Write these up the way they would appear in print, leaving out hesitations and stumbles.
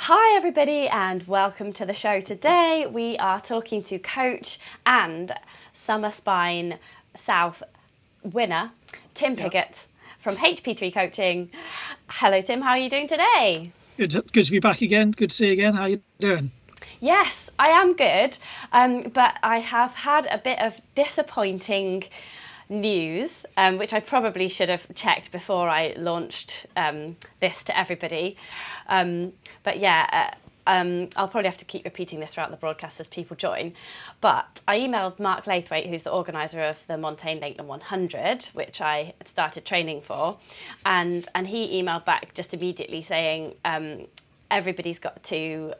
Hi everybody and welcome to the show. Today we are talking to coach and Summer Spine South winner Tim Pigott from HP3 Coaching. Hello Tim, how are you doing today? Good to be back again. Good to see you again. How are you doing? Yes, I am good, but I have had a bit of disappointing news, which I probably should have checked before I launched this to everybody. But yeah, I'll probably have to keep repeating this throughout the broadcast as people join. But I emailed Mark Laithwaite, who's the organiser of the Montaigne Lakeland 100, which I started training for, and he emailed back just immediately saying everybody's got to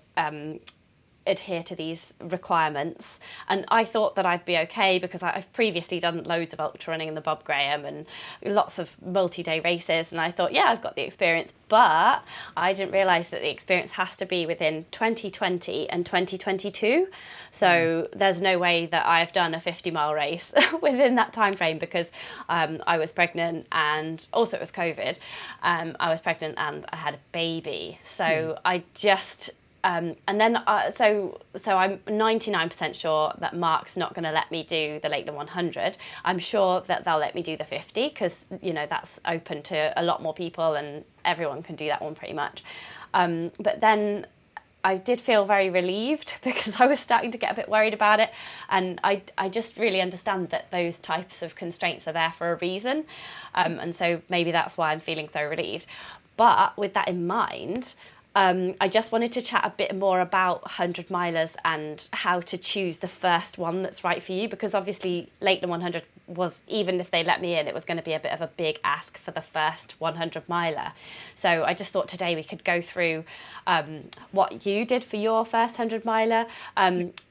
adhere to these requirements. And I thought that I'd be okay because I've previously done loads of ultra running in the Bob Graham and lots of multi-day races, and I thought, yeah, I've got the experience, but I didn't realise that the experience has to be within 2020 and 2022. So there's no way that I've done a 50-mile race within that time frame because I was pregnant, and also it was COVID. I was pregnant and I had a baby, so I just and then, so I'm 99% sure that Mark's not going to let me do the Lakeland 100. I'm sure that they'll let me do the 50 because, you know, that's open to a lot more people and everyone can do that one pretty much. But then I did feel very relieved because I was starting to get a bit worried about it. And I just really understand that those types of constraints are there for a reason. And so maybe that's why I'm feeling so relieved. But with that in mind, I just wanted to chat a bit more about 100 milers and how to choose the first one that's right for you, because obviously Lakeland 100 was, even if they let me in, it was going to be a bit of a big ask for the first 100 miler. So I just thought today we could go through what you did for your first 100 miler,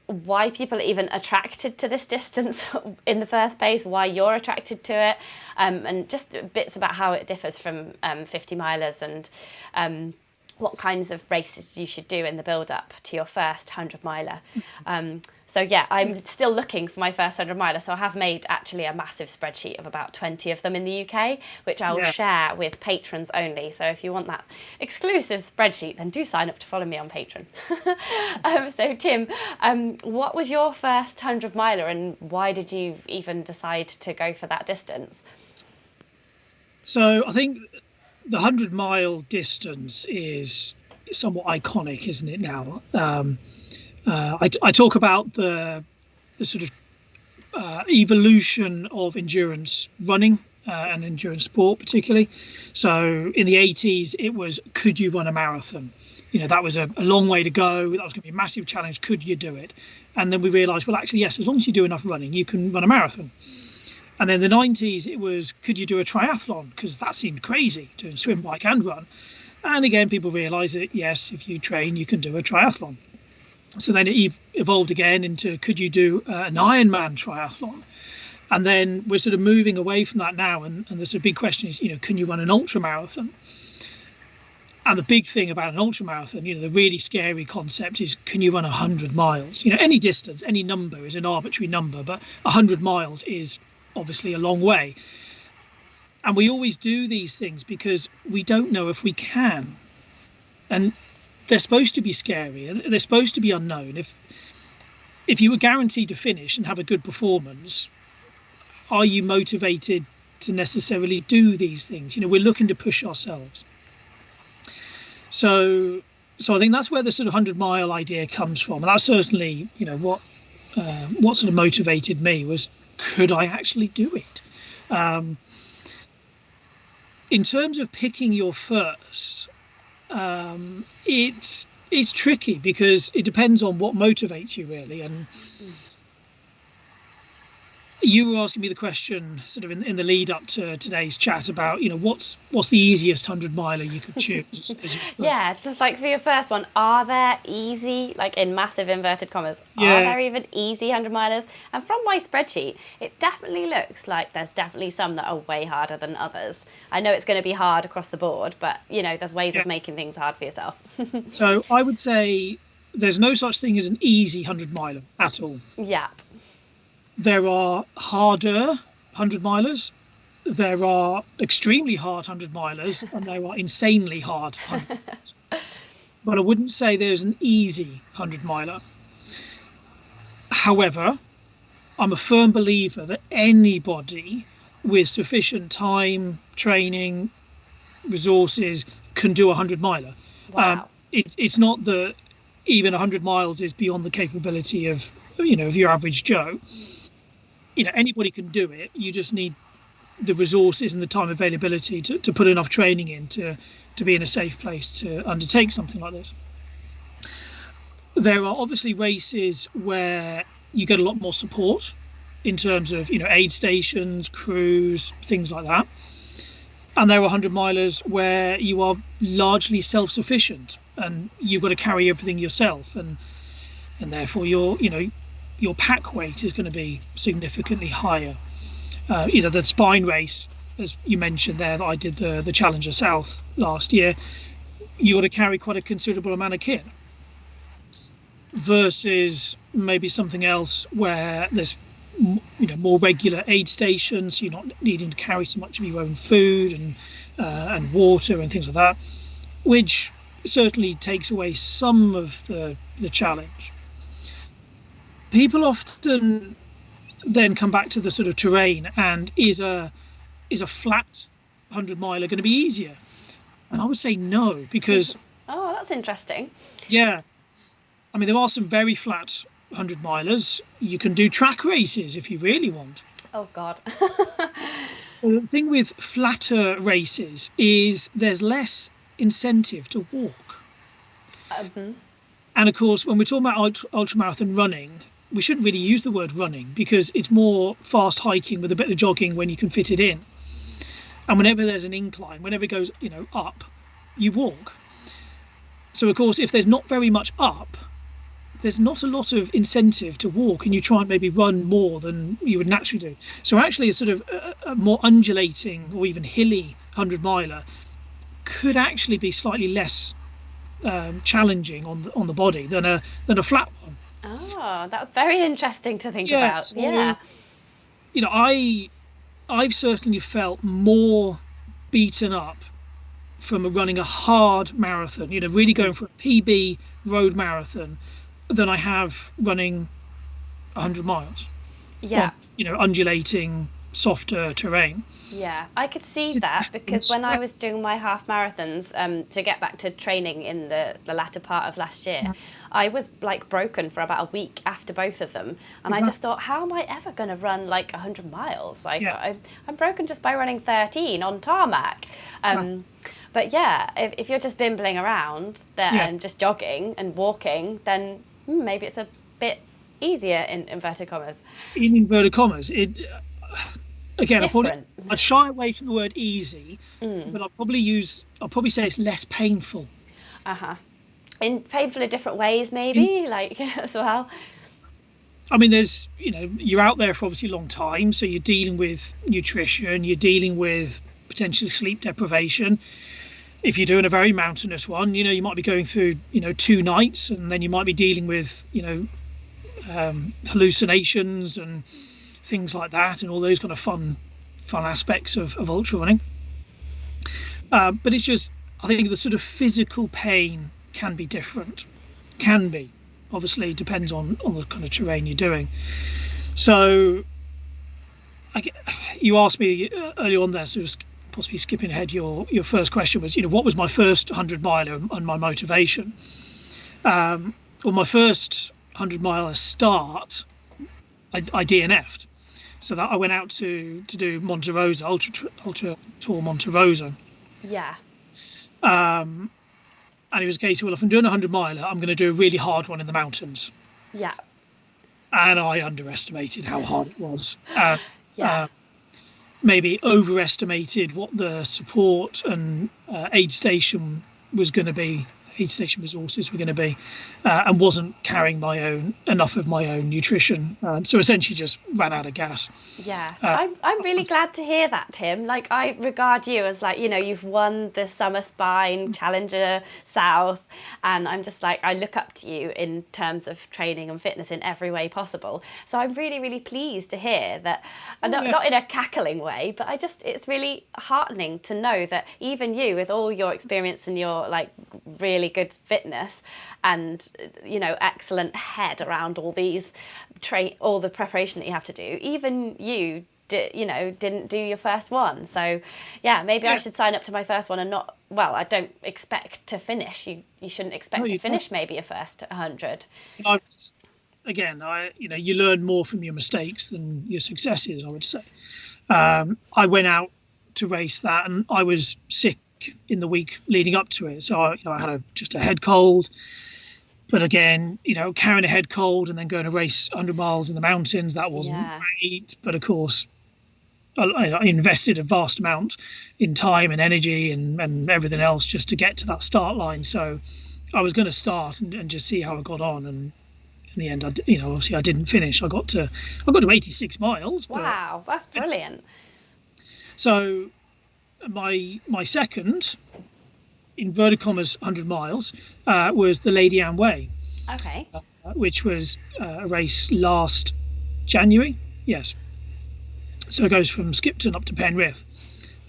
why people are even attracted to this distance in the first place, why you're attracted to it, and just bits about how it differs from 50 milers and what kinds of races you should do in the build-up to your first 100-miler. So yeah, I'm still looking for my first 100-miler, so I have made actually a massive spreadsheet of about 20 of them in the UK, which I will share with patrons only. So if you want that exclusive spreadsheet, then do sign up to follow me on Patreon. So Tim, what was your first 100-miler and why did you even decide to go for that distance? So I think the 100-mile distance is somewhat iconic, isn't it now? I talk about the sort of evolution of endurance running and endurance sport particularly. So in the 80s, it was, could you run a marathon? You know, that was a long way to go. That was going to be a massive challenge. Could you do it? And then we realised, well, actually, yes, as long as you do enough running, you can run a marathon. And then the 90s, it was, could you do a triathlon? Because that seemed crazy, doing swim, bike and run. And again, people realised that, yes, if you train, you can do a triathlon. So then it evolved again into, could you do an Ironman triathlon? And then we're sort of moving away from that now. And the sort of big question is, you know, can you run an ultra marathon? And the big thing about an ultra marathon, you know, the really scary concept is, can you run 100 miles? You know, any distance, any number is an arbitrary number, but 100 miles is obviously a long way. And we always do these things because we don't know if we can. And they're supposed to be scary and they're supposed to be unknown. If you were guaranteed to finish and have a good performance, are you motivated to necessarily do these things? You know, we're looking to push ourselves. So I think that's where the sort of 100-mile idea comes from. And that's certainly, you know, what sort of motivated me was, could I actually do it? In terms of picking your first, it's tricky because it depends on what motivates you really. And you were asking me the question sort of in the lead up to today's chat about, you know, what's the easiest 100-miler you could choose? Yeah, just like for your first one, are there easy, like in massive inverted commas, are there even easy 100-milers? And from my spreadsheet, it definitely looks like there's definitely some that are way harder than others. I know it's going to be hard across the board, but, you know, there's ways of making things hard for yourself. So I would say there's no such thing as an easy 100-miler at all. Yeah. There are harder 100-milers, there are extremely hard 100-milers, and there are insanely hard 100-milers. but I wouldn't say there's an easy 100 miler. However, I'm a firm believer that anybody with sufficient time, training, resources can do a 100 miler. Wow. It's not that even 100 miles is beyond the capability of, of your average Joe. Anybody can do it. You just need the resources and the time availability to put enough training in to be in a safe place to undertake something like this. There are obviously races where you get a lot more support in terms of aid stations, crews, things like that. And there are 100 milers where you are largely self-sufficient and you've got to carry everything yourself, and therefore your pack weight is going to be significantly higher. The Spine race, as you mentioned there, that I did the Challenger South last year, you got to carry quite a considerable amount of kit, versus maybe something else where there's more regular aid stations. You're not needing to carry so much of your own food and water and things like that, which certainly takes away some of the challenge. People often then come back to the sort of terrain, and is a flat 100 miler going to be easier? And I would say no, because Oh, that's interesting. yeah, I mean, there are some very flat 100 milers. You can do track races if you really want. Oh God. Well, the thing with flatter races is there's less incentive to walk. And of course, when we're talking about ultramarathon running, we shouldn't really use the word running, because it's more fast hiking with a bit of jogging when you can fit it in. And whenever there's an incline, whenever it goes up, you walk. So of course, if there's not very much up, there's not a lot of incentive to walk, and you try and maybe run more than you would naturally do. So actually a sort of a more undulating or even hilly 100 miler could actually be slightly less challenging on the body than a flat one. Oh, that's very interesting to think about. So, Yeah. I've certainly felt more beaten up from running a hard marathon, really going for a PB road marathon, than I have running 100 miles. Yeah. On, undulating, softer terrain. Yeah, I could see that, because when I was doing my half marathons, to get back to training in the latter part of last year, I was like broken for about a week after both of them. And I just thought, how am I ever going to run like 100 miles? Like I'm broken just by running 13 on tarmac. But yeah, if you're just bimbling around there and just jogging and walking, then maybe it's a bit easier in inverted commas. In inverted commas, again, I'd shy away from the word easy, but I'll probably say it's less painful. In painful in different ways, maybe, as well. I mean, there's, you're out there for obviously a long time, so you're dealing with nutrition, you're dealing with potentially sleep deprivation. If you're doing a very mountainous one, you might be going through, 2 nights, and then you might be dealing with, hallucinations and things like that, and all those kind of fun aspects of ultra running. But it's just, I think the sort of physical pain can be different. Obviously it depends on the kind of terrain you're doing. So you asked me earlier on there, so just possibly skipping ahead, your first question was, what was my first 100 miler and my motivation? Well, my first 100 miler start, I DNF'd. So that I went out to do Monte Rosa, Ultra Tour Monte Rosa. Yeah. And it was a case of, well, if I'm doing a 100 miler, I'm going to do a really hard one in the mountains. Yeah. And I underestimated how hard it was. Yeah. Maybe overestimated what the support and aid station was going to be, aid station resources were going to be, and wasn't carrying enough of my own nutrition. So essentially just ran out of gas. Yeah, I'm really glad to hear that, Tim. Like, I regard you as you've won the Summer Spine Challenger South, and I'm just I look up to you in terms of training and fitness in every way possible. So I'm really, really pleased to hear that, not in a cackling way, but it's really heartening to know that even you, with all your experience and your really really good fitness and, you know, excellent head around all all the preparation that you have to do. Even you didn't do your first one. So yeah, maybe I should sign up to my first one and not, well, I don't expect to finish. You shouldn't expect to finish maybe a first 100. You learn more from your mistakes than your successes, I would say. I went out to race that and I was sick in the week leading up to it. So I had just a head cold. But again, carrying a head cold and then going to race 100 miles in the mountains, that wasn't great. But of course, I invested a vast amount in time and energy and everything else just to get to that start line. So I was going to start and just see how I got on. And in the end, obviously I didn't finish. I got to 86 miles. Wow, that's brilliant. So my second, inverted commas, 100 miles was the Lady Anne Way. Okay. Which was a race last January. Yes. So it goes from Skipton up to Penrith.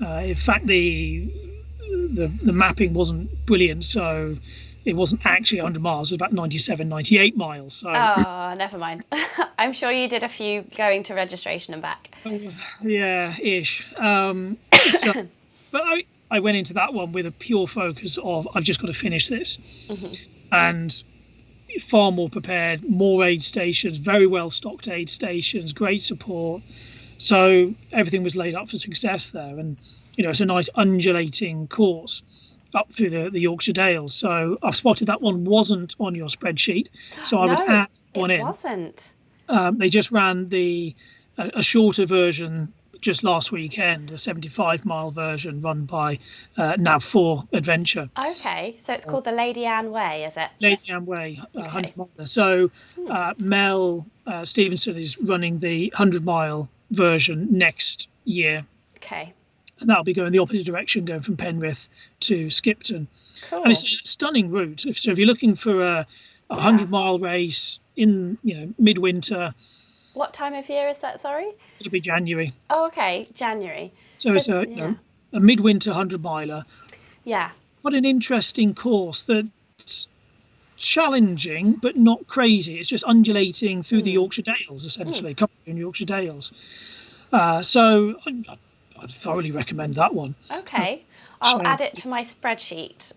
In fact, the mapping wasn't brilliant, so it wasn't actually 100 miles. It was about 97, 98 miles. So. Oh, never mind. I'm sure you did a few going to registration and back. Yeah, ish. But I went into that one with a pure focus of I've just got to finish this. And far more prepared, more aid stations, very well stocked aid stations, great support. So everything was laid up for success there. And, it's a nice undulating course up through the Yorkshire Dales. So I've spotted that one wasn't on your spreadsheet. So I would add one in. It wasn't. They just ran a shorter version just last weekend, a 75-mile version run by Nav4 Adventure. Okay, so it's called the Lady Anne Way, is it? Lady Anne Way, 100 miler. So Mel Stevenson is running the 100-mile version next year. Okay. And that'll be going the opposite direction, going from Penrith to Skipton. Cool. And it's a stunning route. So if you're looking for a 100-mile race in midwinter. What time of year is that, sorry? It'll be January. Oh, okay, January. So it's a midwinter 100-miler. Yeah. What an interesting course that's challenging but not crazy. It's just undulating through the Yorkshire Dales, essentially, covering Yorkshire Dales. So I'd thoroughly recommend that one. Okay. I'll add it to my spreadsheet.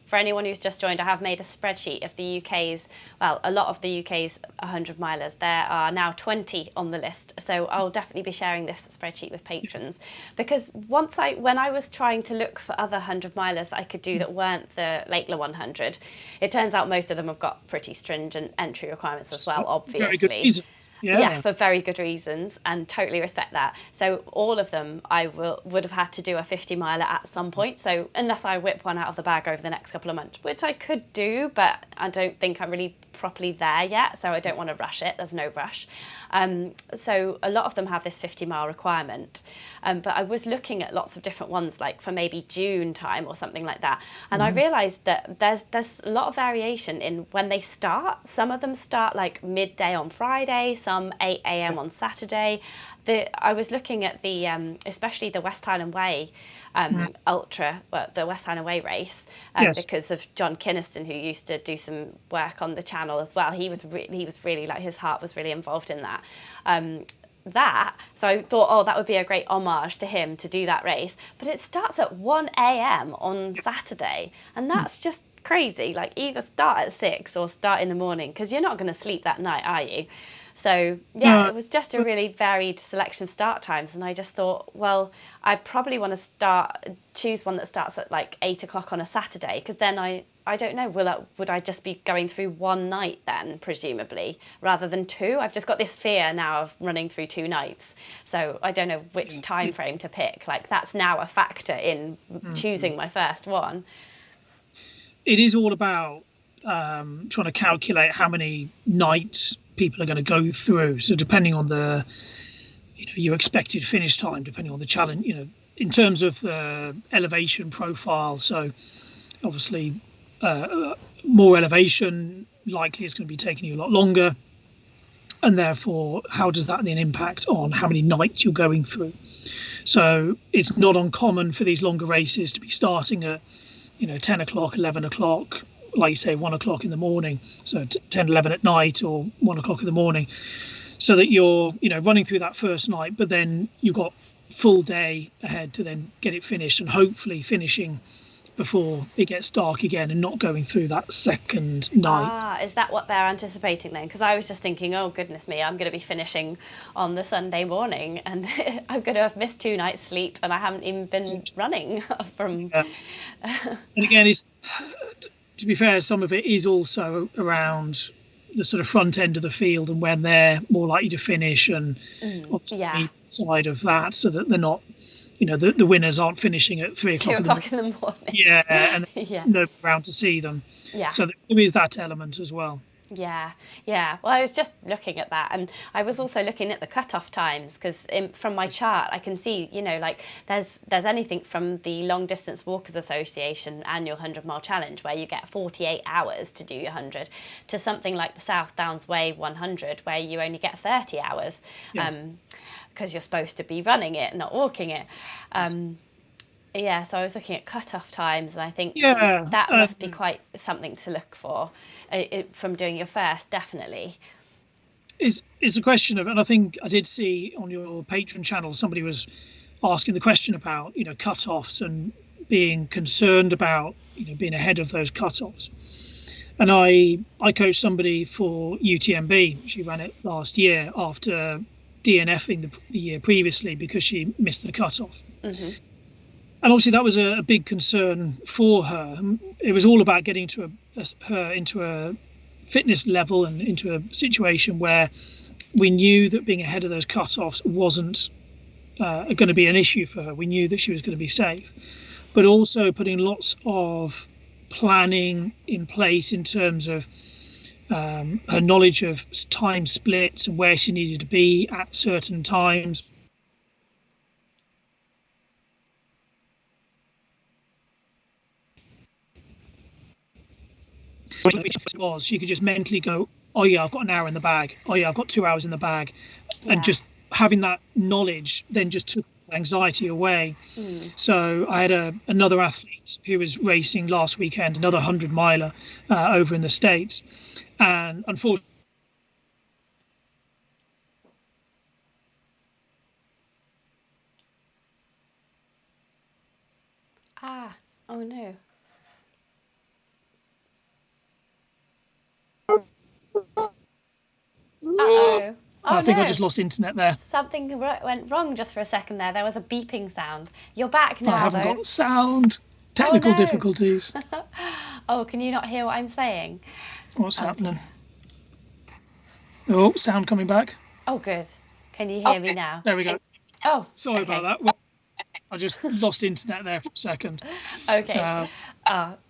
For anyone who's just joined, I have made a spreadsheet of the UK's, a lot of the UK's 100 milers. There are now 20 on the list. So I'll definitely be sharing this spreadsheet with patrons. Because when I was trying to look for other 100 milers that I could do that weren't the Lakeler 100, it turns out most of them have got pretty stringent entry requirements as well, obviously. Very good reason. Yeah, for very good reasons, and totally respect that. So all of them, I would have had to do a 50 miler at some point. So unless I whip one out of the bag over the next couple of months, which I could do, but I don't think I'm really properly there yet. So I don't want to rush it. There's no rush. So a lot of them have this 50-mile requirement. But I was looking at lots of different ones, like for maybe June time or something like that. And I realised that there's a lot of variation in when they start. Some of them start like midday on Friday, some 8 a.m. on Saturday. I was looking at the, especially the West Highland Way ultra, the West Highland Way race, because of John Kinniston, who used to do some work on the channel as well. He was really like, his heart was really involved in that. So I thought, that would be a great homage to him to do that race. But it starts at 1 a.m. on Saturday, and that's just crazy. Like, either start at 6 or start in the morning, because you're not going to sleep that night, are you? So it was just a really varied selection of start times, and I just thought, I probably want to choose one that starts at like 8 o'clock on a Saturday, because then I don't know, would I just be going through one night then, presumably, rather than two? I've just got this fear now of running through 2 nights, so I don't know which time frame to pick. Like, that's now a factor in choosing my first one. It is all about trying to calculate how many nights people are going to go through. So depending on the, your expected finish time, depending on the challenge, in terms of the elevation profile. So obviously more elevation, likely it's going to be taking you a lot longer. And therefore, how does that then impact on how many nights you're going through? So it's not uncommon for these longer races to be starting at 10 o'clock, 11 o'clock, like you say, 1 o'clock in the morning. So 10, 11 at night or 1 o'clock in the morning, so that you're, running through that first night, but then you've got full day ahead to then get it finished, and hopefully finishing before it gets dark again and not going through that second night. Ah, is that what they're anticipating then? Because I was just thinking, oh goodness me, I'm going to be finishing on the Sunday morning, and I'm going to have missed 2 nights sleep, and I haven't even been running from. Yeah. And again, to be fair, some of it is also around the sort of front end of the field and when they're more likely to finish, and obviously the side of that, so that they're not, the winners aren't finishing at 3 o'clock, 2 o'clock in the morning. Yeah, and no around to see them. Yeah. So there is that element as well. Yeah. Well, I was just looking at that, and I was also looking at the cut-off times, because from my chart I can see, there's anything from the Long Distance Walkers Association annual 100-mile challenge where you get 48 hours to do your 100, to something like the South Downs Way 100 where you only get 30 hours, because you're supposed to be running it, not walking it. So I was looking at cut-off times, and I think that must be quite something to look for from doing your first, definitely. It's a question of, and I think I did see on your Patreon channel, somebody was asking the question about, cut-offs and being concerned about, being ahead of those cut-offs. And I coached somebody for UTMB. She ran it last year after DNFing the year previously because she missed the cut-off. Mm-hmm. And obviously that was a big concern for her. It was all about getting her into a fitness level and into a situation where we knew that being ahead of those cut-offs wasn't going to be an issue for her. We knew that she was going to be safe, but also putting lots of planning in place in terms of her knowledge of time splits and where she needed to be at certain times. She could just mentally go, oh yeah, I've got an hour in the bag, oh yeah, I've got 2 hours in the bag, and just having that knowledge then just took anxiety away. So I had another athlete who was racing last weekend, another 100-miler over in the States, and unfortunately oh no. Uh-oh. I think I just lost internet there. Something went wrong just for a second there. There was a beeping sound. You're back now, I haven't got sound. Technical difficulties. Oh, can you not hear what I'm saying? What's happening? Oh, sound coming back. Oh, good. Can you hear me now? There we go. Oh, sorry about that. Well, I just lost internet there for a second. Okay.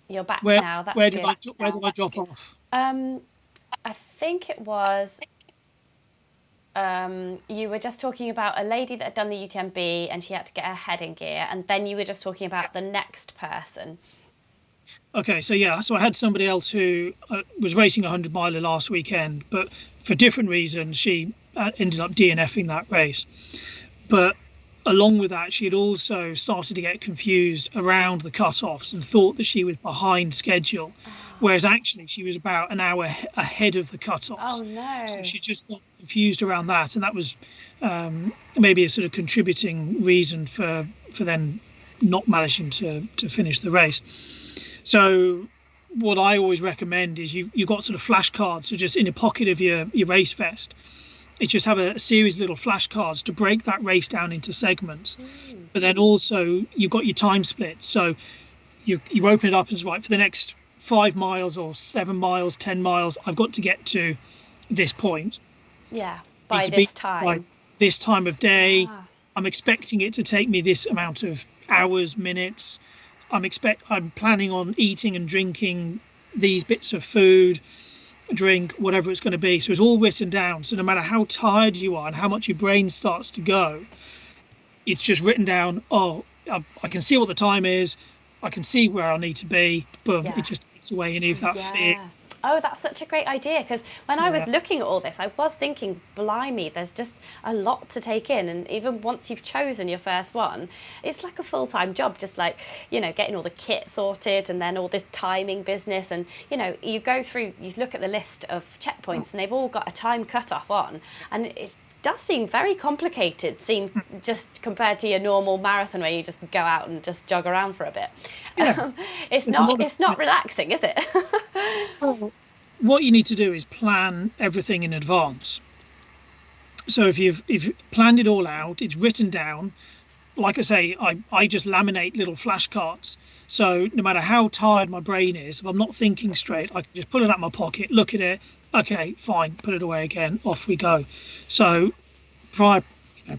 You're back now. That's where did I drop off? I think it was. You were just talking about a lady that had done the UTMB and she had to get her head in gear, and then you were just talking about the next person. Okay, so I had somebody else who was racing a 100-miler last weekend, but for different reasons she ended up DNFing that race. But along with that, she had also started to get confused around the cut-offs and thought that she was behind schedule, whereas actually she was about an hour ahead of the cut-offs. Oh no! So she just got confused around that, and that was maybe a sort of contributing reason for then not managing to finish the race. So what I always recommend is you've got sort of flashcards, so just in the pocket of your race vest, it's just have a series of little flashcards to break that race down into segments. But then also you've got your time splits, so you open it up as, right, for the next 5 miles or 7 miles, 10 miles, I've got to get to this point. Yeah, by this time. By this time of day. I'm expecting it to take me this amount of hours, minutes. I'm planning on eating and drinking these bits of food, drink, whatever it's going to be. So it's all written down. So no matter how tired you are and how much your brain starts to go, it's just written down. Oh, I can see what the time is. I can see where I need to be. Boom, it just takes away any of that fear. Oh, that's such a great idea, because when I was Yeah. looking at all this, I was thinking, blimey, there's just a lot to take in. And even once you've chosen your first one, it's like a full-time job, just like, getting all the kit sorted and then all this timing business. And, you go through, you look at the list of checkpoints and they've all got a time cut-off on. And it does seem very complicated, just compared to your normal marathon where you just go out and just jog around for a bit. Yeah. It's There's a not lot of it's not relaxing, is it? what you need to do is plan everything in advance. So if you've planned it all out, it's written down. Like I say, I just laminate little flashcards. So no matter how tired my brain is, if I'm not thinking straight, I can just pull it out of my pocket, look at it. Okay, fine, put it away again. Off we go. So prior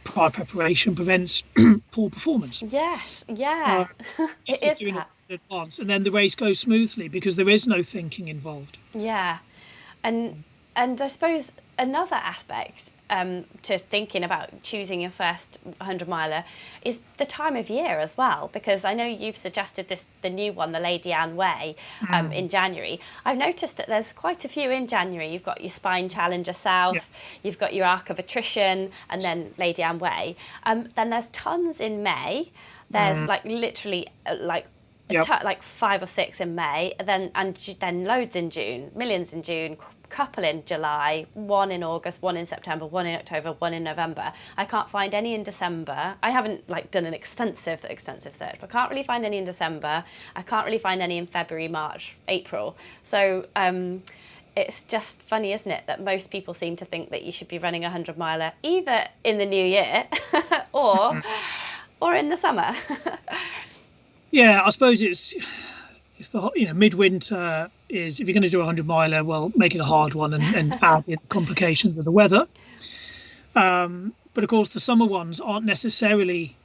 preparation prevents poor performance. Yes, yeah. It's It just is doing it that. in advance, and then the race goes smoothly because there is no thinking involved. Yeah. And I suppose another aspect to thinking about choosing your first 100 miler is the time of year as well, because I know you've suggested the new one, the Lady Anne Way, in January. I've noticed that there's quite a few in January. You've got your Spine Challenger South, Yeah. you've got your Arc of Attrition, and then Lady Anne Way. Then there's tons in May. There's like literally Yep. like 5 or 6 in May, then loads in June, millions in June, couple in July, one in August, one in September, one in October, one in November. I can't find any in December. I haven't done an extensive search, but I can't really find any in December. I can't really find any in February, March, April. So it's just funny, isn't it, that most people seem to think that you should be running a 100 miler either in the new year or in the summer. Yeah, I suppose it's the midwinter is, if you're going to do a 100 miler, well, make it a hard one and add in complications of the weather. But of course, the summer ones aren't necessarily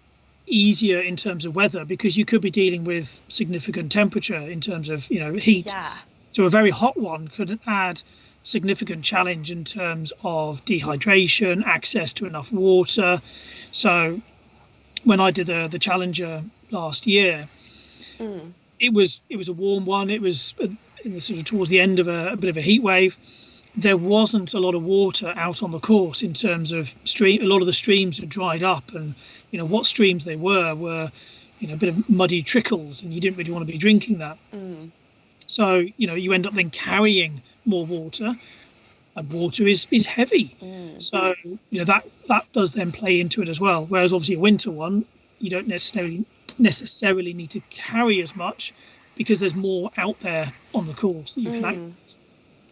easier in terms of weather because you could be dealing with significant temperature in terms of heat. Yeah. So a very hot one could add significant challenge in terms of dehydration, access to enough water. So when I did the Challenger last year, it was a warm one. It was in the sort of towards the end of a bit of a heat wave. There wasn't a lot of water out on the course in terms of stream. A lot of the streams had dried up, and what streams they were a bit of muddy trickles, and you didn't really want to be drinking that. So you end up then carrying more water, and water is heavy. So that does then play into it as well. Whereas obviously a winter one, you don't necessarily need to carry as much because there's more out there on the course that you can access.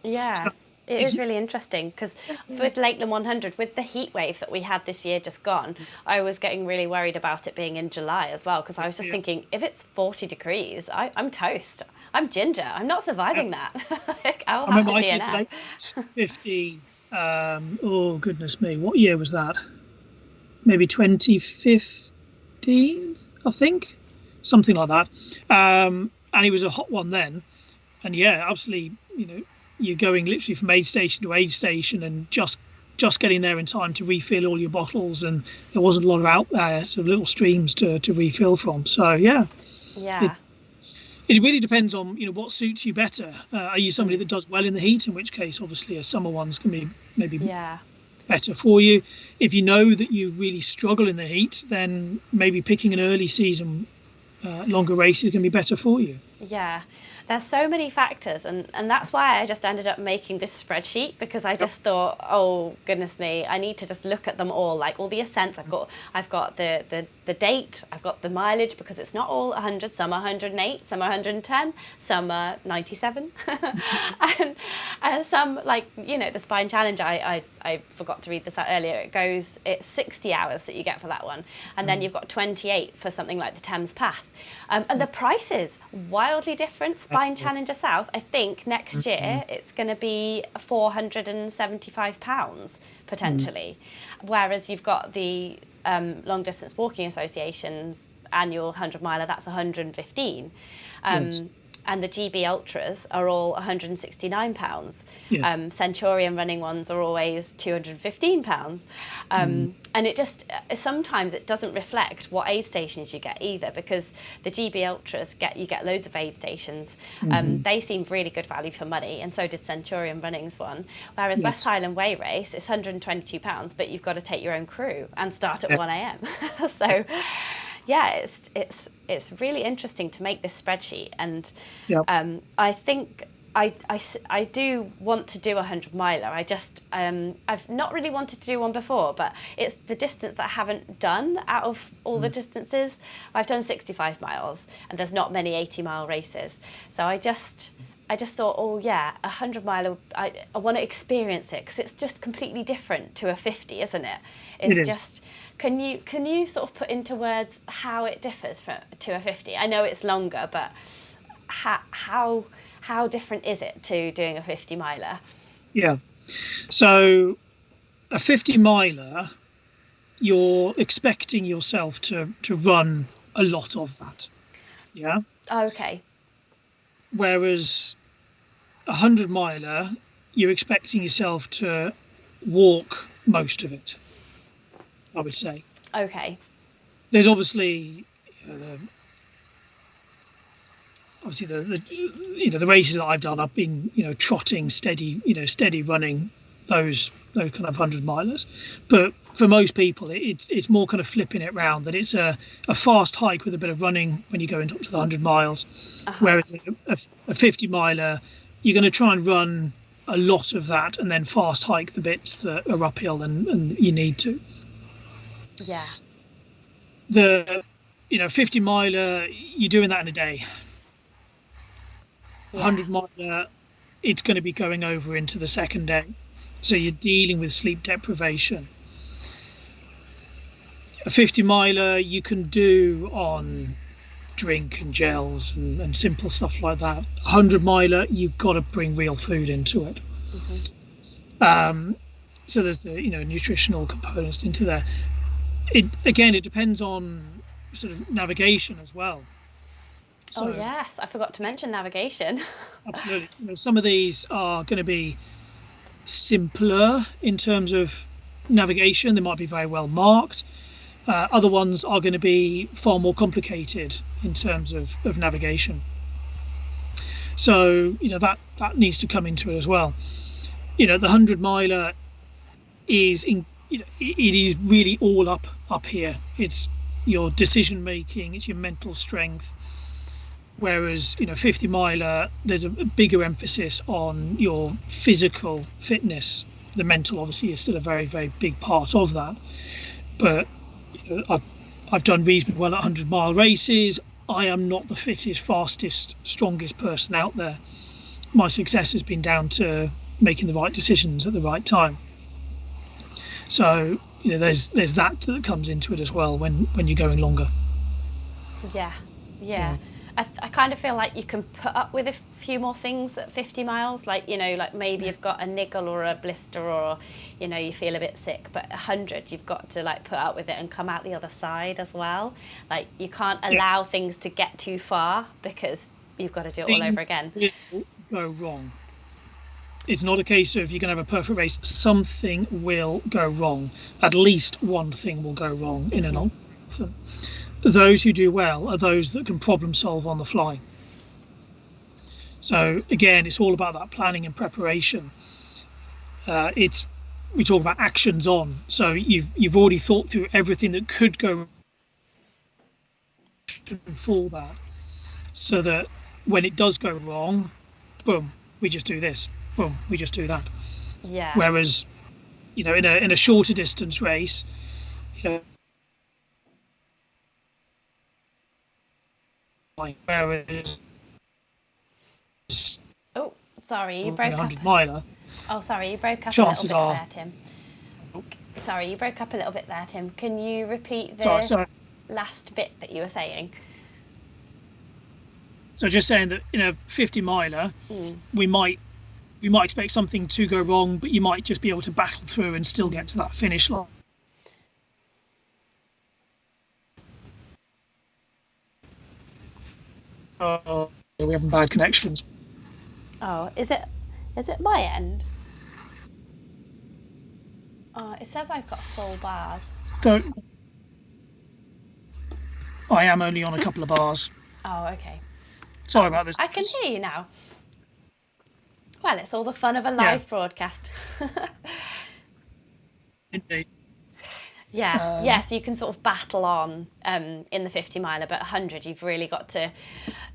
Yeah. So it is really interesting because with Lakeland 100, with the heat wave that we had this year just gone, I was getting really worried about it being in July as well, because I was just thinking, if it's 40 degrees, I'm toast. I'm ginger. I'm not surviving that. I'll have to DNF. 50. Oh goodness me, what year was that? Maybe 2015, I think, something like that. And it was a hot one then, and yeah, absolutely. You're going literally from aid station to aid station and just getting there in time to refill all your bottles, and there wasn't a lot of out there, so little streams to refill from. So yeah. It really depends on what suits you better. Are you somebody that does well in the heat, in which case obviously a summer one's can be maybe better for you. If you know that you really struggle in the heat, then maybe picking an early season longer race is going to be better for you. Yeah, there's so many factors, and that's why I just ended up making this spreadsheet, because I just thought, oh goodness me, I need to just look at them all, like all the ascents. I've got the date, I've got the mileage, because it's not all 100. Some are 108, some are 110, some are 97, and some, like the Spine Challenge. I forgot to read this out earlier. It's 60 hours that you get for that one, and then you've got 28 for something like the Thames Path, and the prices wildly different. Spine Challenger South, I think next year it's going to be £475 potentially, whereas you've got the Long Distance Walking Association's annual 100 miler, that's 115. and the GB Ultras are all £169. Yeah. Centurion running ones are always £215. And it just, sometimes it doesn't reflect what aid stations you get either, because the GB Ultras you get loads of aid stations. They seemed really good value for money, and so did Centurion Running's one. Whereas West Yes. Highland Way Race is £122, but you've got to take your own crew and start at Yeah. 1 a.m. So yeah, it's really interesting to make this spreadsheet, and Yeah. I think I do want to do a 100 miler. I just I've not really wanted to do one before, but it's the distance that I haven't done out of all the distances. I've done 65 miles, and there's not many 80-mile races, so I just thought, oh yeah, a 100 miler, I want to experience it, because it's just completely different to a 50, isn't it? It's It is. just, can you sort of put into words how it differs to a 50? I know it's longer, but how different is it to doing a 50 miler? Yeah. So a 50 miler, you're expecting yourself to run a lot of that. Yeah. Oh, okay. Whereas a 100 miler, you're expecting yourself to walk most of it, I would say. Okay. There's obviously, the races that I've done, I've been trotting steady running those kind of 100 milers, but for most people it's more kind of flipping it round, that it's a fast hike with a bit of running when you go into up to the 100 miles. Whereas a 50 miler, you're going to try and run a lot of that and then fast hike the bits that are uphill and you need to. Yeah. The 50 miler, you're doing that in a day. 100 miler, it's going to be going over into the second day, so you're dealing with sleep deprivation. A 50 miler you can do on drink and gels and simple stuff like that. 100 miler, you've got to bring real food into it. So there's the nutritional components into there. It depends on sort of navigation as well. So, oh yes, I forgot to mention navigation. Absolutely. Some of these are going to be simpler in terms of navigation. They might be very well marked. Other ones are going to be far more complicated in terms of navigation. So that needs to come into it as well. The 100 miler is it is really all up here. It's your decision making, it's your mental strength. Whereas 50 miler, there's a bigger emphasis on your physical fitness. The mental obviously is still a very, very big part of that. But I've done reasonably well at 100-mile races. I am not the fittest, fastest, strongest person out there. My success has been down to making the right decisions at the right time. So there's that comes into it as well when you're going longer. Yeah. I kind of feel like you can put up with a few more things at 50 miles, like maybe you've got a niggle or a blister, or you feel a bit sick, but 100 you've got to put up with it and come out the other side as well. Like, you can't allow things to get too far, because you've got to do it all over again. Will go wrong. It's not a case of you're going to have a perfect race. Something will go wrong. At least one thing will go wrong in an ultra. Those who do well are those that can problem solve on the fly. So again, it's all about that planning and preparation. We talk about actions on. So you've already thought through everything that could go for that, so that when it does go wrong, boom, we just do this. Boom, we just do that. Yeah. Whereas, in a shorter distance race, whereas oh, sorry, you broke 100 up. miler. Oh, sorry, you broke up Chances a little bit are, there, Tim. Sorry, you broke up a little bit there, Tim. Can you repeat the last bit that you were saying? So just saying that in a 50 miler, we might expect something to go wrong, but you might just be able to battle through and still get to that finish line. we're having bad connections. Oh, is it my end? Oh, it says I've got full bars. So I am only on a couple of bars. Oh, okay. Sorry about this. I can hear you now. Well, it's all the fun of a Yeah, live broadcast. indeed. Yeah, so you can sort of battle on in the 50 miler, but 100, you've really got to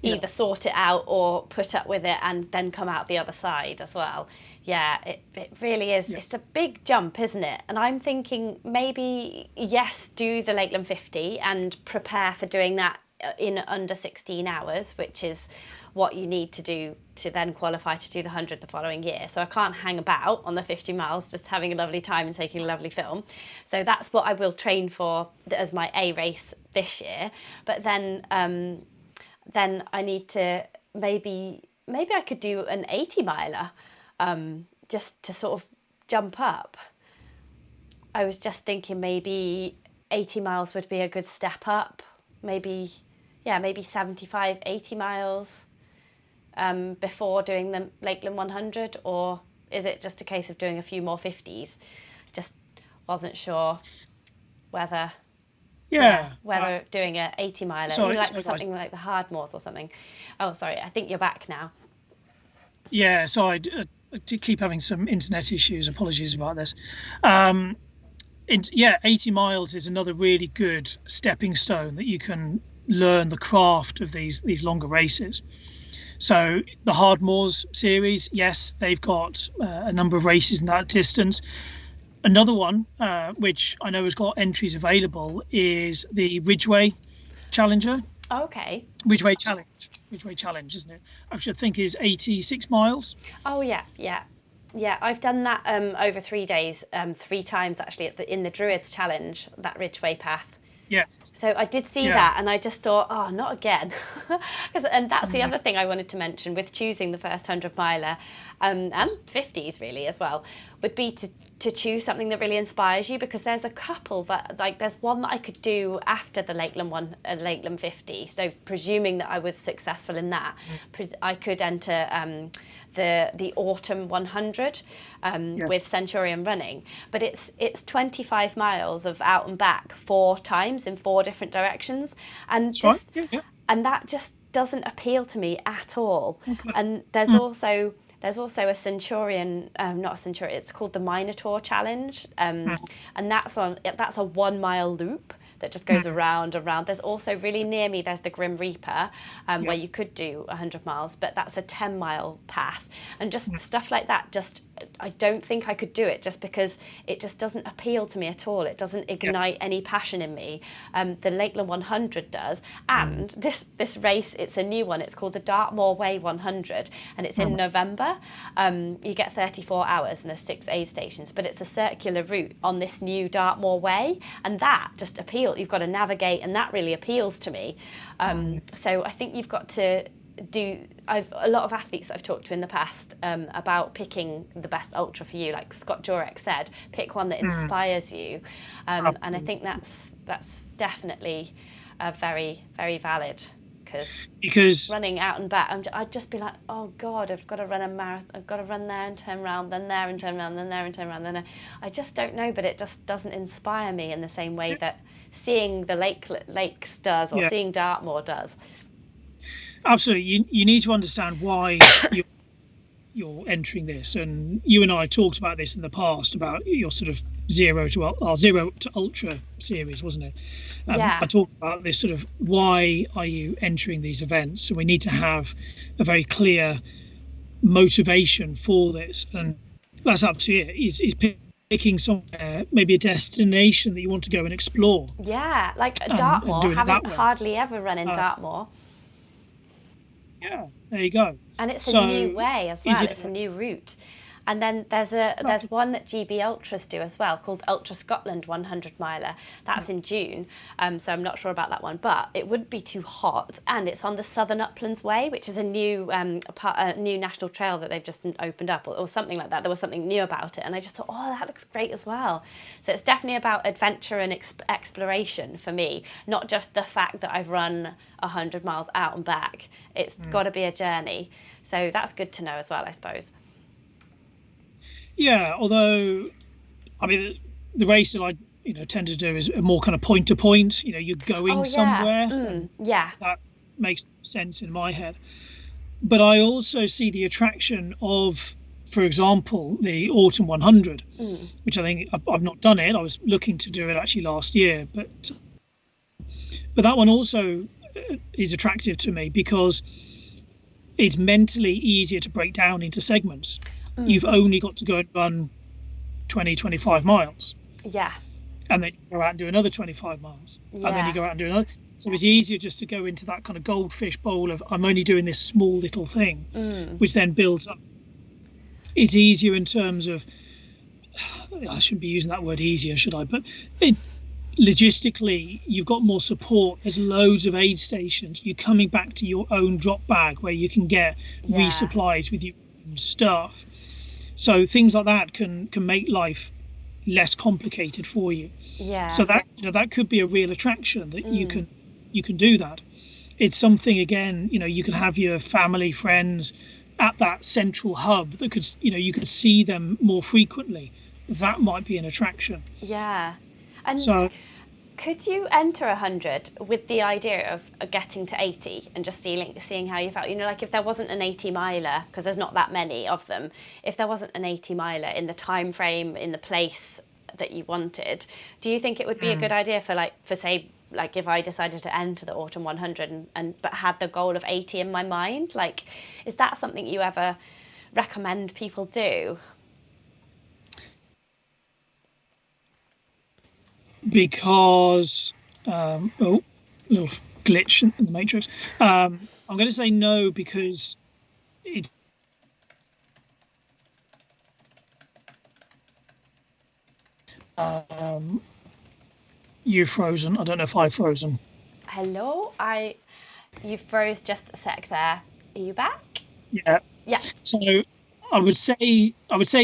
Yeah, either sort it out or put up with it and then come out the other side as well. Yeah, it really is. yeah, It's a big jump, isn't it? And I'm thinking maybe, yes, do the Lakeland 50 and prepare for doing that in under 16 hours, which is what you need to do to then qualify to do the 100 the following year. So I can't hang about on the 50 miles just having a lovely time and taking a lovely film. So that's what I will train for as my A race this year. But then I need to maybe I could do an 80 miler just to sort of jump up. I was just thinking maybe 80 miles would be a good step up. Maybe, yeah, maybe 75, 80 miles before doing the Lakeland 100, or is it just a case of doing a few more 50s? Just wasn't sure whether, yeah, yeah. whether doing a 80 miler, Sorry, like sorry, guys. something like the Hardmoors or something. Oh, sorry, I think you're back now. Yeah, so I do keep having some internet issues. Apologies about this. Um, yeah, 80 miles is another really good stepping stone that you can learn the craft of these longer races. So the Hardmoors series, yes, they've got a number of races in that distance. Another one, which I know has got entries available, is the Ridgeway Challenger. Okay. Ridgeway Challenge, isn't it? I should think is 86 miles. Oh yeah. I've done that over 3 days, 3 times actually in the Druids Challenge, that Ridgeway path. Yes. So I did see Yeah. that, and I just thought, oh, not again. And that's the other thing I wanted to mention with choosing the first 100 miler and 50s really as well, would be to choose something that really inspires you, because there's a couple that, like, there's one that I could do after the Lakeland 50. So presuming that I was successful in that, I could enter the autumn 100 Yes. with Centurion running, but it's 25 miles of out and back 4 times in 4 different directions, and That's right. Yeah. and that just doesn't appeal to me at all. Okay. And there's also a Centurion, not a Centurion, it's called the Minotaur Challenge, and that's a 1 mile loop that just goes around and around. There's also really near me, there's the Grim Reaper, where you could do 100 miles, but that's a 10-mile path. And just stuff like that, just I don't think I could do it, just because it just doesn't appeal to me at all. It doesn't ignite any passion in me. The Lakeland 100 does. And this race, it's a new one. It's called the Dartmoor Way 100, and it's in November. You get 34 hours and there's 6 aid stations, but it's a circular route on this new Dartmoor Way, and that just appeals. You've got to navigate, and that really appeals to me. So I think you've got to do. A lot of athletes that I've talked to in the past about picking the best ultra for you, like Scott Jurek said, pick one that inspires you, and I think that's definitely very, very valid, because running out and back, I'd just be like, oh God, I've got to run a marathon, I've got to run there and turn around, then there and turn around, then there and turn around, then there. I just don't know, but it just doesn't inspire me in the same way that seeing the lakes does, or seeing Dartmoor does. Absolutely. You need to understand why you're entering this, and you and I talked about this in the past about your sort of zero to ultra series, wasn't it? Yeah. I talked about this sort of, why are you entering these events? So we need to have a very clear motivation for this, and that's absolutely it. Is picking somewhere, maybe a destination that you want to go and explore. Yeah, like Dartmoor. doing it that Haven't way. hardly ever run in Dartmoor. Yeah, there you go. And it's So, a new way as is well. it- It's a new route. And then there's one that GB Ultras do as well, called Ultra Scotland 100 miler. That's in June, so I'm not sure about that one, but it wouldn't be too hot. And it's on the Southern Uplands Way, which is a new new national trail that they've just opened up, or something like that. There was something new about it, and I just thought, oh, that looks great as well. So it's definitely about adventure and exploration for me, not just the fact that I've run 100 miles out and back. It's got to be a journey. So that's good to know as well, I suppose. Yeah, although, I mean, the race that I tend to do is a more kind of point to point. You're going somewhere. Yeah. That makes sense in my head. But I also see the attraction of, for example, the Autumn 100, which I think I've not done it. I was looking to do it actually last year, but that one also is attractive to me because it's mentally easier to break down into segments. You've only got to go and run 20, 25 miles. Yeah. And then you go out and do another 25 miles. Yeah. And then you go out and do another. So it's easier just to go into that kind of goldfish bowl of I'm only doing this small little thing, which then builds up. It's easier in terms of, I shouldn't be using that word easier, should I? But logistically, you've got more support. There's loads of aid stations. You're coming back to your own drop bag where you can get resupplies with your own stuff. So things like that can make life less complicated for you. Yeah. So that that could be a real attraction, that you can do that. It's something, again, you could have your family, friends at that central hub that could, you could see them more frequently. That might be an attraction. Yeah. And so could you enter 100 with the idea of getting to 80 and just seeing how you felt? Like if there wasn't an 80 miler, because there's not that many of them, if there wasn't an 80 miler in the time frame, in the place that you wanted, do you think it would be a good idea for say, if I decided to enter the Autumn 100 but had the goal of 80 in my mind? Is that something you ever recommend people do? Because little glitch in the matrix. I'm going to say no, because it you've frozen. I don't know if I've frozen. Hello, you froze just a sec there. Are you back? Yeah. So I would say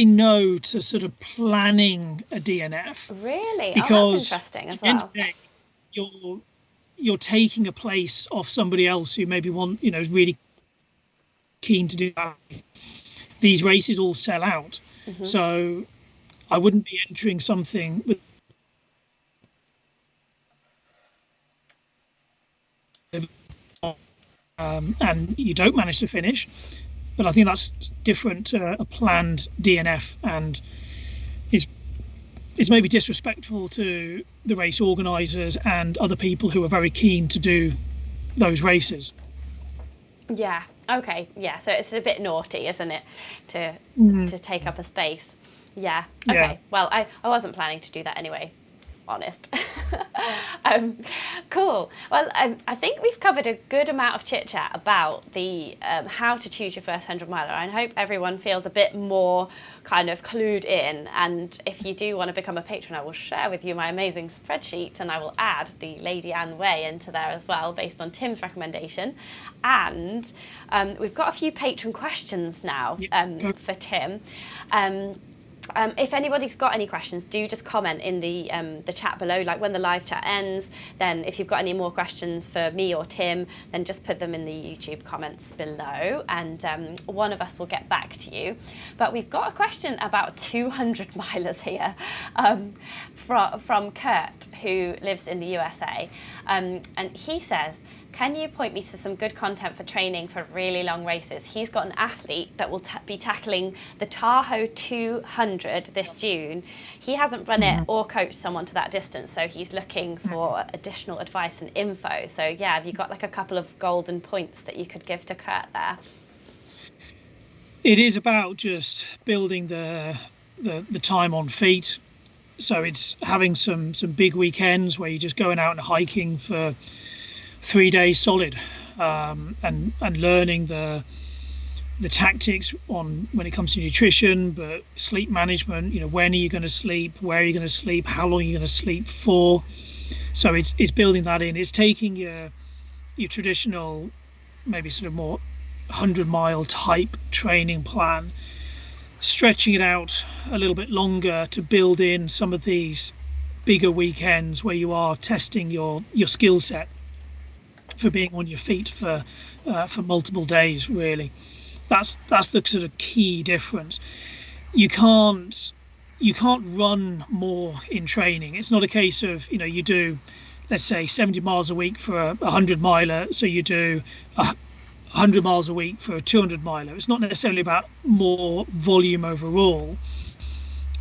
no to sort of planning a DNF. Really? Because that's interesting as at the end well. of the day, you're taking a place off somebody else who maybe is really keen to do that. These races all sell out, so I wouldn't be entering something with and you don't manage to finish. But I think that's different to a planned DNF, and it's maybe disrespectful to the race organisers and other people who are very keen to do those races. Yeah. Okay. Yeah. So it's a bit naughty, isn't it, to take up a space? Yeah. Okay. Yeah. Well, I wasn't planning to do that anyway. Honest. Cool. Well, I think we've covered a good amount of chit chat about the how to choose your first 100 miler. I hope everyone feels a bit more kind of clued in. And if you do want to become a patron, I will share with you my amazing spreadsheet, and I will add the Lady Anne Way into there as well, based on Tim's recommendation. And we've got a few patron questions now for Tim. If anybody's got any questions, do just comment in the chat below. When the live chat ends, then if you've got any more questions for me or Tim, then just put them in the YouTube comments below, and one of us will get back to you. But we've got a question about 200 milers here from Kurt, who lives in the USA, and he says, can you point me to some good content for training for really long races? He's got an athlete that will be tackling the Tahoe 200 this June. He hasn't run it or coached someone to that distance, so he's looking for additional advice and info. So yeah, have you got a couple of golden points that you could give to Kurt there? It is about just building the time on feet. So it's having some big weekends where you're just going out and hiking for 3 days solid, and learning the the tactics on when it comes to nutrition, but sleep management. When are you going to sleep? Where are you going to sleep? How long are you going to sleep for? So it's building that in. It's taking your traditional, maybe sort of more 100-mile type training plan, stretching it out a little bit longer to build in some of these bigger weekends where you are testing your skill set for being on your feet for multiple days. Really, that's the sort of key difference. You can't run more in training. It's not a case of you do, let's say, 70 miles a week for a 100-miler, so you do 100 miles a week for a 200-miler. It's not necessarily about more volume overall,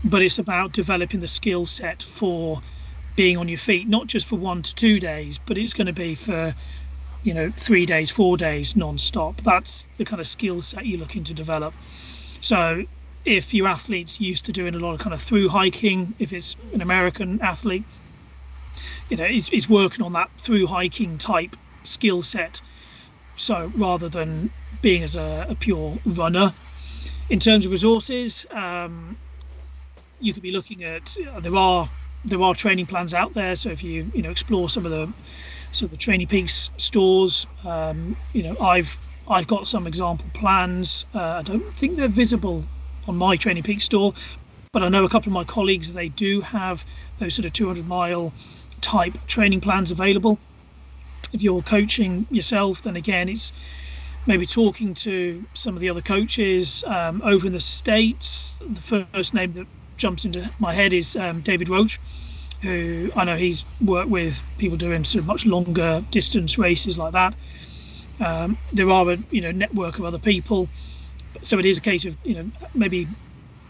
but it's about developing the skill set for being on your feet, not just for 1 to 2 days, but it's going to be for 3 days, 4 days non-stop. That's the kind of skill set you're looking to develop. So if your athlete's used to doing a lot of kind of through hiking, if it's an American athlete, it's working on that through hiking type skill set. So rather than being as a pure runner. In terms of resources, you could be looking at there are training plans out there. So if you explore some of the Training Peaks stores, I've got some example plans. I don't think they're visible on my Training Peaks store, but I know a couple of my colleagues, they do have those sort of 200-mile type training plans available. If you're coaching yourself, then again, it's maybe talking to some of the other coaches over in the States. The first name that jumps into my head is David Roach, who I know he's worked with people doing sort of much longer distance races like that. There are a network of other people, so it is a case of maybe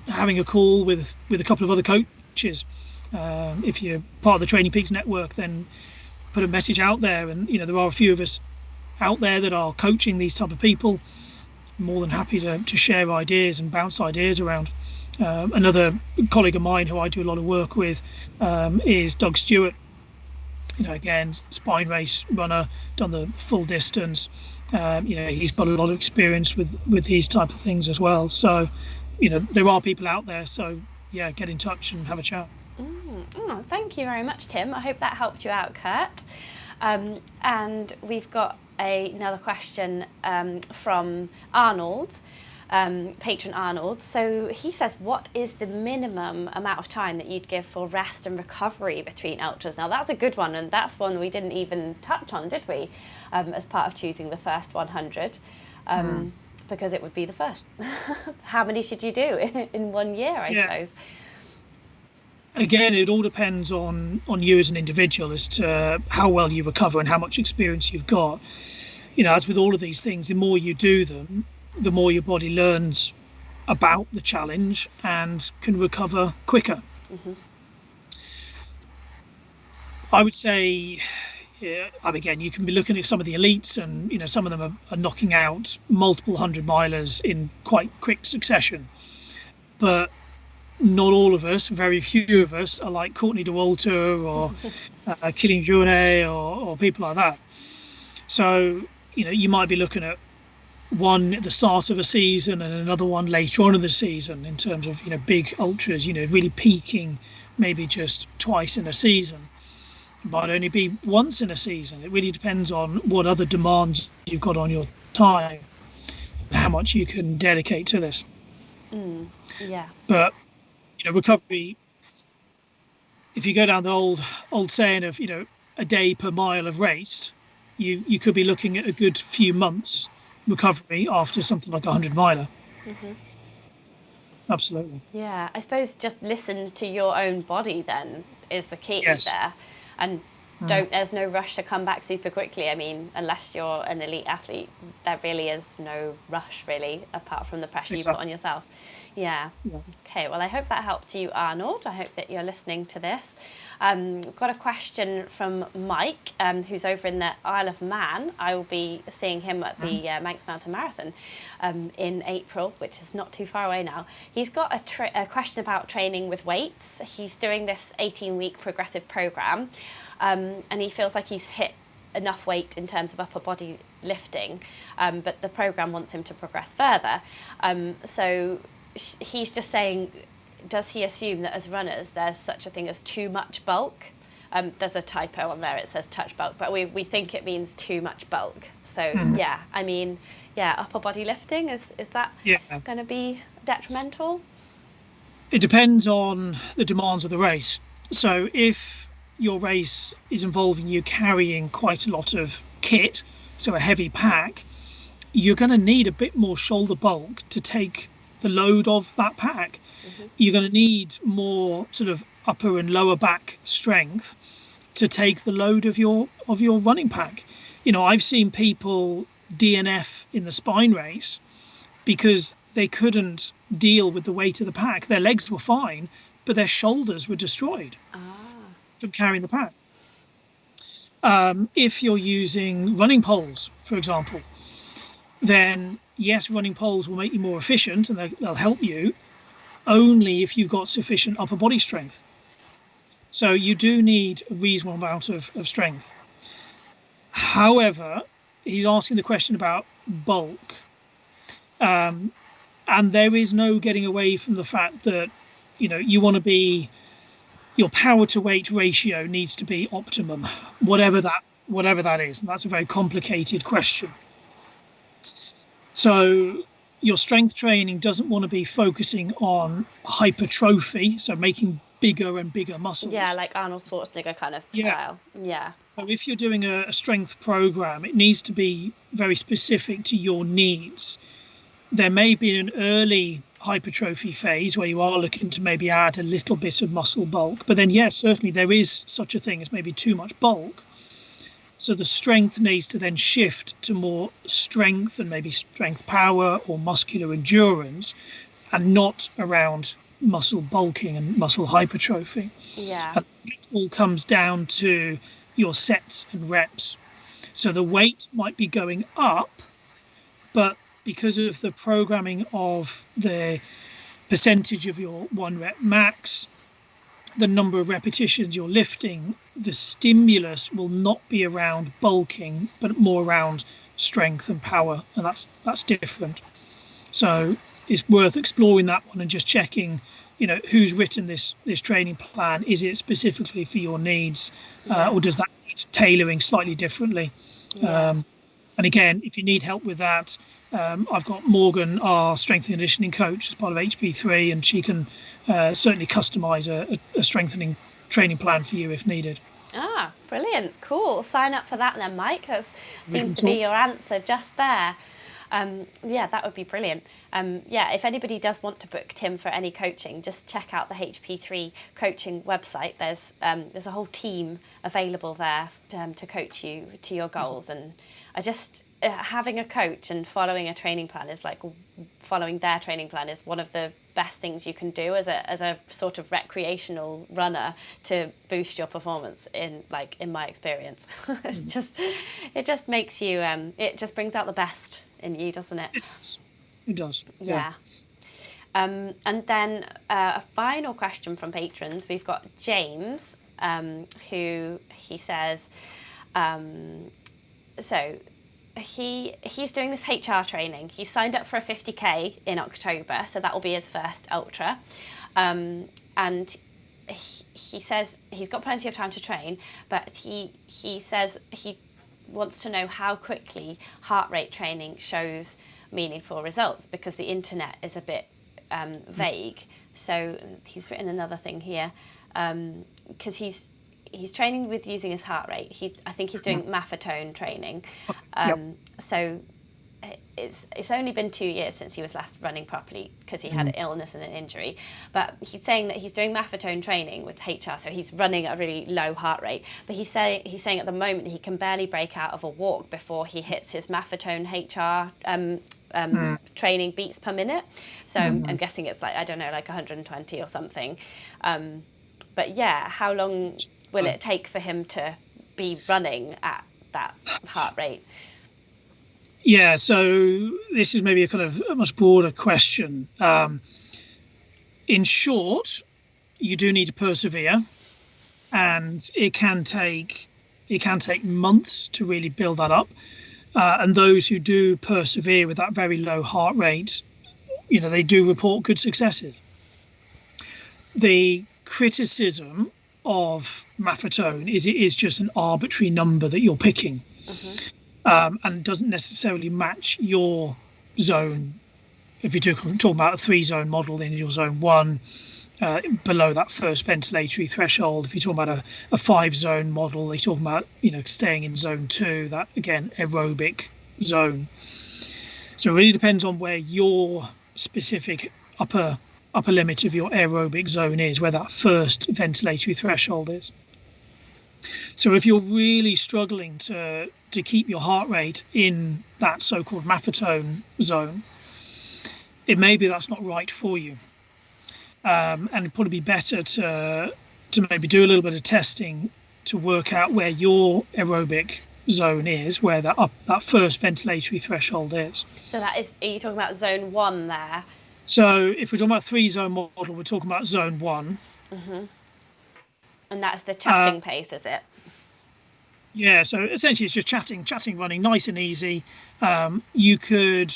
having a call with a couple of other coaches. If you're part of the Training Peaks network, then put a message out there, and there are a few of us out there that are coaching these type of people. More than happy to share ideas and bounce ideas around. Another colleague of mine who I do a lot of work with is Doug Stewart. Again, spine race runner, done the full distance. He's got a lot of experience with these type of things as well. So there are people out there, so yeah, get in touch and have a chat. Oh, thank you very much, Tim. I hope that helped you out, Kurt. And we've got another question from Arnold, patron Arnold. So he says, what is the minimum amount of time that you'd give for rest and recovery between ultras? Now that's a good one, and that's one we didn't even touch on, did we, as part of choosing the first 100, because it would be the first. How many should you do in 1 year, I suppose? Again, it all depends on you as an individual as to how well you recover and how much experience you've got. As with all of these things, the more you do them, the more your body learns about the challenge and can recover quicker. Mm-hmm. I would say, again, you can be looking at some of the elites, and some of them are knocking out multiple 100-milers in quite quick succession. But not all of us, very few of us, are like Courtney Dauwalter or Killian Jornet or people like that. So, you might be looking at one at the start of a season and another one later on in the season in terms of, big ultras, really peaking maybe just twice in a season. It might only be once in a season. It really depends on what other demands you've got on your time and how much you can dedicate to this. Yeah. But recovery, if you go down the old saying of a day per mile of race, you could be looking at a good few months recovery after something like a 100-miler. Mm-hmm. Absolutely. Yeah, I suppose just listen to your own body then is the key there, and there's no rush to come back super quickly. I mean, unless you're an elite athlete, there really is no rush really, apart from the pressure you put on yourself. Yeah. Okay, well, I hope that helped you, Arnold. I hope that you're listening to this. Got a question from Mike, who's over in the Isle of Man. I will be seeing him at the Manx Mountain Marathon in April, which is not too far away now. He's got a question about training with weights. He's doing this 18-week progressive program, and he feels like he's hit enough weight in terms of upper body lifting, but the program wants him to progress further. So he's just saying, does he assume that as runners there's such a thing as too much bulk? There's a typo on there, it says touch bulk, but we think it means too much bulk. So yeah, I mean, yeah, upper body lifting, is that going to be detrimental? It depends on the demands of the race. So if your race is involving you carrying quite a lot of kit, so a heavy pack, you're going to need a bit more shoulder bulk to take the load of that pack. You're going to need more sort of upper and lower back strength to take the load of your running pack. You know, I've seen people DNF in the spine race because they couldn't deal with the weight of the pack. Their legs were fine, but their shoulders were destroyed from carrying the pack. If you're using running poles, for example, then yes, running poles will make you more efficient and they'll help you only if you've got sufficient upper body strength. So you do need a reasonable amount of strength. However, he's asking the question about bulk. And there is no getting away from the fact that, you know, you want to be, your power to weight ratio needs to be optimum, whatever that is. And that's a very complicated question. So your strength training doesn't want to be focusing on hypertrophy, so making bigger and bigger muscles. Yeah, like Arnold Schwarzenegger kind of style. Yeah. So if you're doing a strength program, it needs to be very specific to your needs. There may be an early hypertrophy phase where you are looking to maybe add a little bit of muscle bulk, but then yes, certainly there is such a thing as maybe too much bulk. So the strength needs to then shift to more strength and maybe strength power or muscular endurance, and not around muscle bulking and muscle hypertrophy. Yeah. And it all comes down to your sets and reps. So the weight might be going up, but because of the programming of the percentage of your 1 rep max, the number of repetitions you're lifting, the stimulus will not be around bulking, but more around strength and power, and that's different. So it's worth exploring that one and just checking, you know, who's written this training plan. Is it specifically for your needs, or does that need tailoring slightly differently? And again, if you need help with that, I've got Morgan, our strength and conditioning coach, as part of HP3, and she can certainly customize a strengthening training plan for you if needed. Ah, brilliant. Cool. Sign up for that then, Mike. That seems to be your answer just there. Yeah, that would be brilliant. Yeah, if anybody does want to book Tim for any coaching, just check out the HP3 coaching website. There's a whole team available there to coach you to your goals. And I just having a coach and following a training plan is like following their training plan is one of the best things you can do as a sort of recreational runner to boost your performance in my experience. It just makes you it just brings out the best in you, doesn't it? It does. Yeah. And then a final question from patrons. We've got James, who he says, so he's doing this HR training. He signed up for a 50k in October, so that will be his first ultra. And he says he's got plenty of time to train, but he says he wants to know how quickly heart rate training shows meaningful results, because the internet is a bit vague. So he's written another thing here, because he's training with using his heart rate. I think he's doing maffetone training. So it's only been 2 years since he was last running properly, because he had an illness and an injury. But he's saying that he's doing maffetone training with HR, so he's running at a really low heart rate. But he's saying at the moment he can barely break out of a walk before he hits his maffetone HR training beats per minute. So I'm guessing it's like 120 or something. But yeah, how long will it take for him to be running at that heart rate? Yeah, so this is maybe a kind of a much broader question. In short, you do need to persevere, and it can take It can take months to really build that up. And those who do persevere with that very low heart rate, they do report good successes. The criticism of Maffetone is it is just an arbitrary number that you're picking, and doesn't necessarily match your zone. If you're talking about a 3-zone model, then your zone 1, below that first ventilatory threshold. If you're talking about a 5-zone model, they're talking about staying in zone 2, that again aerobic zone. So it really depends on where your specific upper limit of your aerobic zone is, where that first ventilatory threshold is. So if you're really struggling to keep your heart rate in that so-called Maffetone zone, it may be that's not right for you. And it'd probably be better to maybe do a little bit of testing to work out where your aerobic zone is, where that first ventilatory threshold is. So are you talking about zone 1 there? So if we're talking about 3-zone model, we're talking about zone 1. And that's the chatting pace, is it? Yeah, so essentially it's just chatting running, nice and easy. You could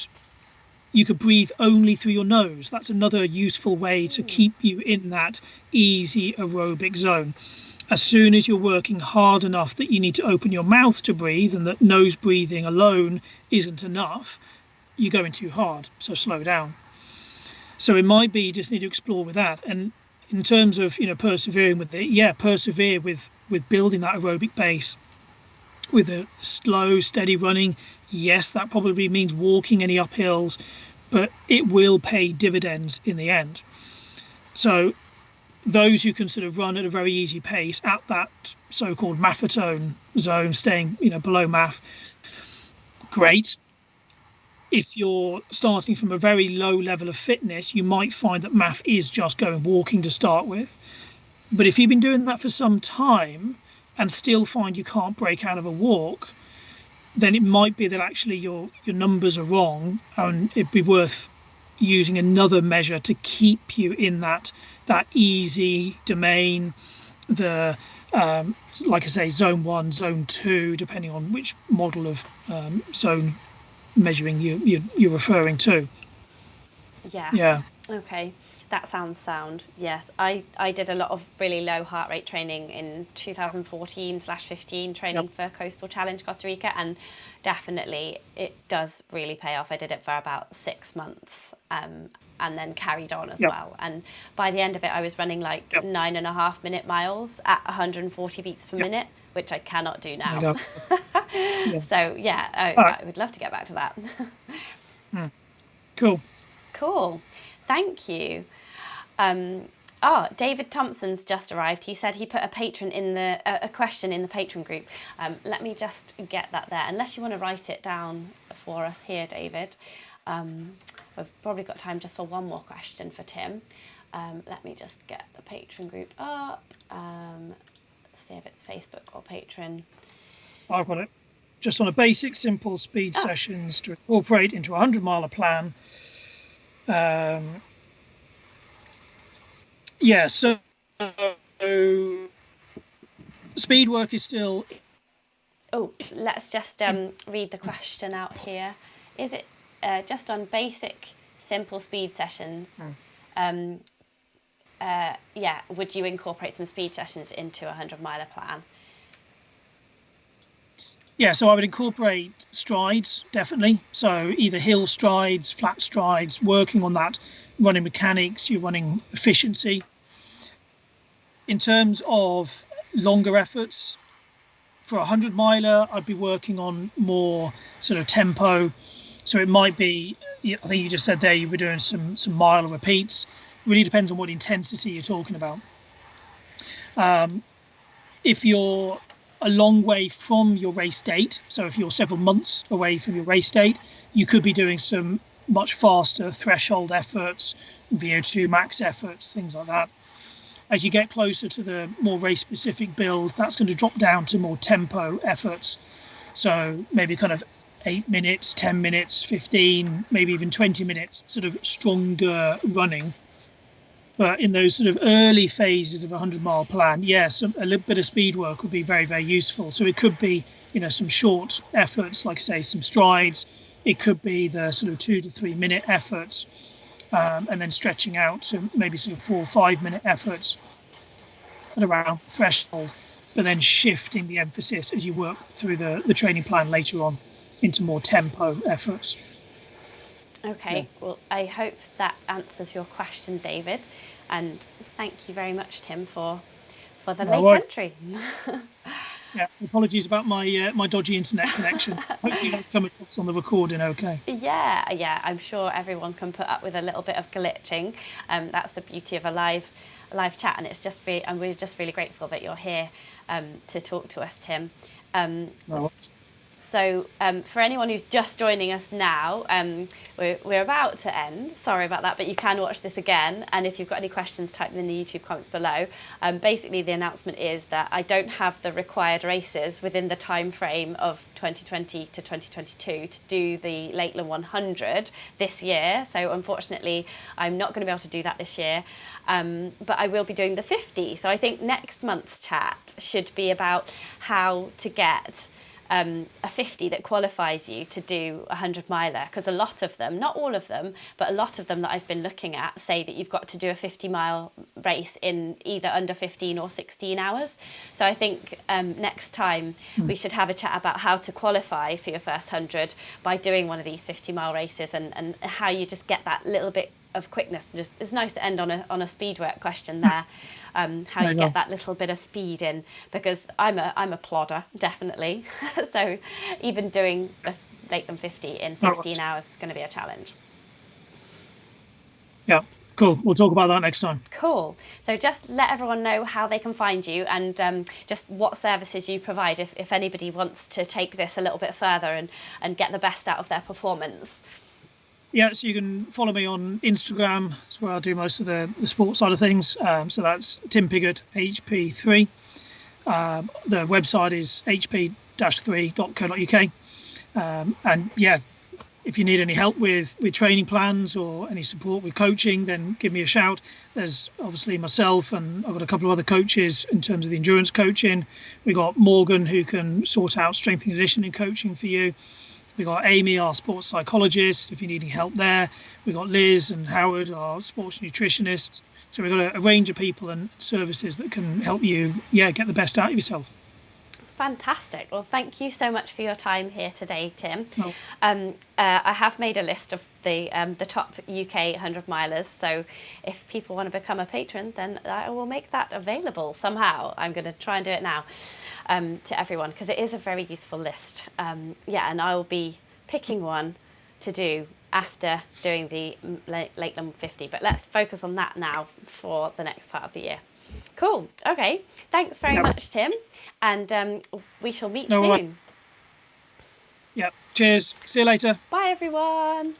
breathe only through your nose. That's another useful way to keep you in that easy aerobic zone. As soon as you're working hard enough that you need to open your mouth to breathe, and that nose breathing alone isn't enough, you're going too hard, so slow down. So it might be you just need to explore with that. And in terms of persevering with it, persevere with building that aerobic base with a slow, steady running. Yes, that probably means walking any uphills, but it will pay dividends in the end. So those who can sort of run at a very easy pace at that so-called Maffetone zone, staying below MAF, great. If you're starting from a very low level of fitness, you might find that MAF is just going walking to start with. But if you've been doing that for some time and still find you can't break out of a walk, then it might be that actually your numbers are wrong, and it'd be worth using another measure to keep you in that easy domain, the like I say, zone 1, zone 2, depending on which model of zone measuring you're referring to. Yeah. Okay, that sounds sound. Yes, I did a lot of really low heart rate training in 2014/15, training for Coastal Challenge Costa Rica, and definitely it does really pay off. I did it for about 6 months, and then carried on as well. And by the end of it, I was running 9.5 minute miles at 140 beats per minute, which I cannot do now. So I would love to get back to that. Cool. Thank you. David Thompson's just arrived. He said he put a question in the patron group. Let me just get that there, unless you want to write it down for us here, David. We've probably got time just for one more question for Tim. Let me just get the patron group up. See if it's Facebook or Patreon. I've got it. Just on a basic, simple speed sessions to incorporate into a 100-mile plan. So speed work is still... let's just read the question out here. Is it just on basic, simple speed sessions? Would you incorporate some speed sessions into a 100-miler plan? Yeah, so I would incorporate strides, definitely. So either hill strides, flat strides, working on that running mechanics, your running efficiency. In terms of longer efforts, for a 100-miler, I'd be working on more sort of tempo. So it might be, I think you just said there, you were doing some mile repeats. Really depends on what intensity you're talking about. If you're a long way from your race date, so if you're several months away from your race date, you could be doing some much faster threshold efforts, VO2 max efforts, things like that. As you get closer to the more race specific build, that's going to drop down to more tempo efforts. So maybe kind of 8 minutes, 10 minutes, 15, maybe even 20 minutes, sort of stronger running. But in those sort of early phases of a 100-mile plan, yes, a little bit of speed work would be very, very useful. So it could be, some short efforts, like I say, some strides. It could be the sort of 2 to 3 minute efforts, and then stretching out to maybe sort of 4 or 5 minute efforts at around threshold, but then shifting the emphasis as you work through the training plan later on into more tempo efforts. Okay, well, I hope that answers your question, David. And thank you very much, Tim, for the late entry. Yeah, apologies about my dodgy internet connection. Hopefully that's come across on the recording okay. Yeah, I'm sure everyone can put up with a little bit of glitching. That's the beauty of a live chat, and and we're just really grateful that you're here to talk to us, Tim. So for anyone who's just joining us now, we're about to end. Sorry about that, but you can watch this again. And if you've got any questions, type them in the YouTube comments below. Basically, the announcement is that I don't have the required races within the time frame of 2020 to 2022 to do the Lakeland 100 this year. So unfortunately, I'm not going to be able to do that this year. But I will be doing the 50. So I think next month's chat should be about how to get a 50 that qualifies you to do a 100-miler, because a lot of them, not all of them, but a lot of them that I've been looking at say that you've got to do a 50-mile race in either under 15 or 16 hours. So I think next time we should have a chat about how to qualify for your first 100 by doing one of these 50-mile races, and how you just get that little bit of quickness. Just, it's nice to end on a speed work question there. How you get that little bit of speed in, because I'm a plodder, definitely. So even doing the Lakeland 50 in 16 hours is going to be a challenge. Yeah, cool. We'll talk about that next time. Cool. So just let everyone know how they can find you, and just what services you provide if anybody wants to take this a little bit further and get the best out of their performance. Yeah, so you can follow me on Instagram. That's where I do most of the sports side of things. So that's Tim Pigott, HP3. The website is hp-3.co.uk. And yeah, if you need any help with training plans or any support with coaching, then give me a shout. There's obviously myself, and I've got a couple of other coaches in terms of the endurance coaching. We've got Morgan, who can sort out strength and conditioning coaching for you. We've got Amy, our sports psychologist, if you need any help there. We've got Liz and Howard, our sports nutritionists. So we've got a range of people and services that can help you, get the best out of yourself. Fantastic. Well, thank you so much for your time here today, Tim. Oh. I have made a list of the top UK 100-milers. So if people want to become a patron, then I will make that available somehow. I'm going to try and do it now to everyone, because it is a very useful list. And I will be picking one to do after doing the Lakeland 50. But let's focus on that now for the next part of the year. Cool. Okay. Thanks very much, Tim. And we shall meet soon. Yeah. Cheers. See you later. Bye, everyone.